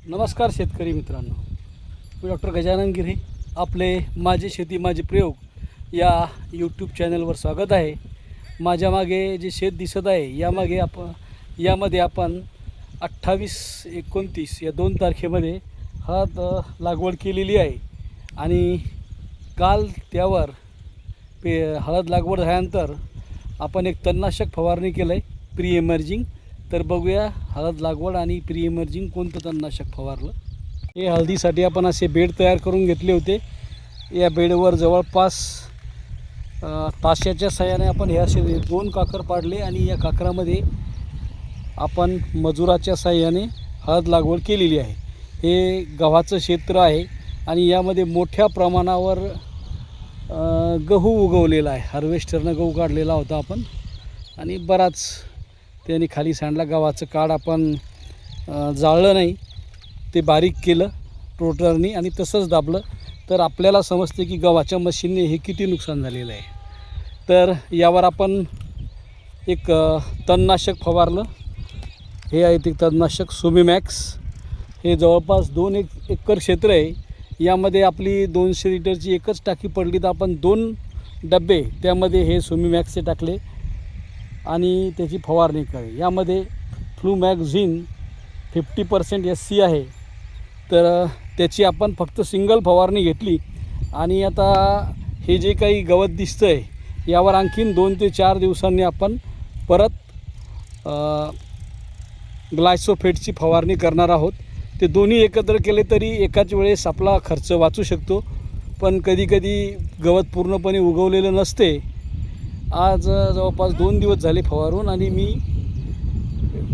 नमस्कार शेतकरी मित्रांनो, मी डॉक्टर गजानन गिरे. आपले माझी शेती माझे प्रयोग या यूट्यूब चॅनलवर स्वागत आहे. माझ्या मागे जे शेत दिसत आहे यामध्ये आपण 28-29 या 2 तारखेमध्ये हळद लागवड केलेली आहे. आणि काल त्यावर हळद लागवड झाल्यानंतर आपण एक तणनाशक फवारणी केलं आहे, प्री इमर्जिंग. तर बघूया हळद लागवड आणि प्री इमर्जिंग कोणतं तणनाशक फवारलं. हे हळदीसाठी आपण असे बेड तयार करून घेतले होते. या बेडवर जवळपास ताशाच्या साहाय्याने आपण हे असे 2 काकर पाडले आणि या काकरामध्ये आपण मजुराच्या साहाय्याने हळद लागवड केलेली आहे. हे गव्हाचं क्षेत्र आहे आणि यामध्ये मोठ्या प्रमाणावर गहू उगवलेला आहे. हार्वेस्टरनं गहू काढलेला होता आपण आणि बराच त्याने खाली सांडला. गव्हाचं काढ आपण जाळलं नाही, ते बारीक केलं रोटरनी आणि तसंच दाबलं तर आपल्याला समजते की गव्हाच्या मशीनने हे किती नुकसान झालेलं आहे. तर यावर आपण एक तणनाशक फवारलं. हे आहे ते तणनाशक सुमीमॅक्स. हे जवळपास 2 एकर क्षेत्र आहे. यामध्ये आपली 200 लिटरची एकच टाकी पडली तर आपण 2 डबे त्यामध्ये हे सुमीमॅक्सचे टाकले आणि त्याची फवारणी करेल. यामध्ये फ्लूमॅक्झिन 50% SC आहे. तर त्याची आपण फक्त सिंगल फवारणी घेतली आणि आता हे जे काही गवत दिसतं आहे यावर आणखीन 2 ते 4 दिवसांनी आपण परत ग्लायसोफेटची फवारणी करणार आहोत. ते दोन्ही एकत्र केले तरी एकाच वेळेस आपला खर्च वाचू शकतो. पण कधीकधी गवत पूर्णपणे उगवलेलं नसते. आज जवळपास 2 दिवस झाले फवारून आणि मी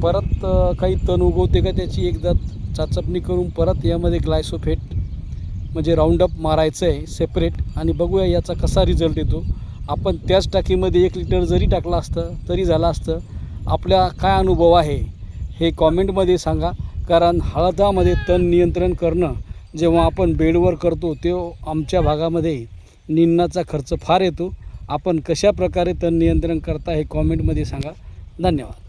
परत काही तण उगवते का त्याची एकदा चाचपणी करून परत यामध्ये ग्लायसोफेट म्हणजे राऊंडअप मारायचं आहे सेपरेट आणि बघूया याचा कसा रिझल्ट येतो. आपण त्याच टाकीमध्ये 1 लिटर जरी टाकला असतं तरी झालं असतं. आपल्या काय अनुभव आहे हे कॉमेंटमध्ये सांगा. कारण हळदामध्ये तण नियंत्रण करणं जेव्हा आपण बेडवर करतो तेव्हा आमच्या भागामध्ये निंदणाचा खर्च फार येतो. आपण कशा प्रकारे तण नियंत्रण करता हे कॉमेंटमध्ये सांगा. धन्यवाद.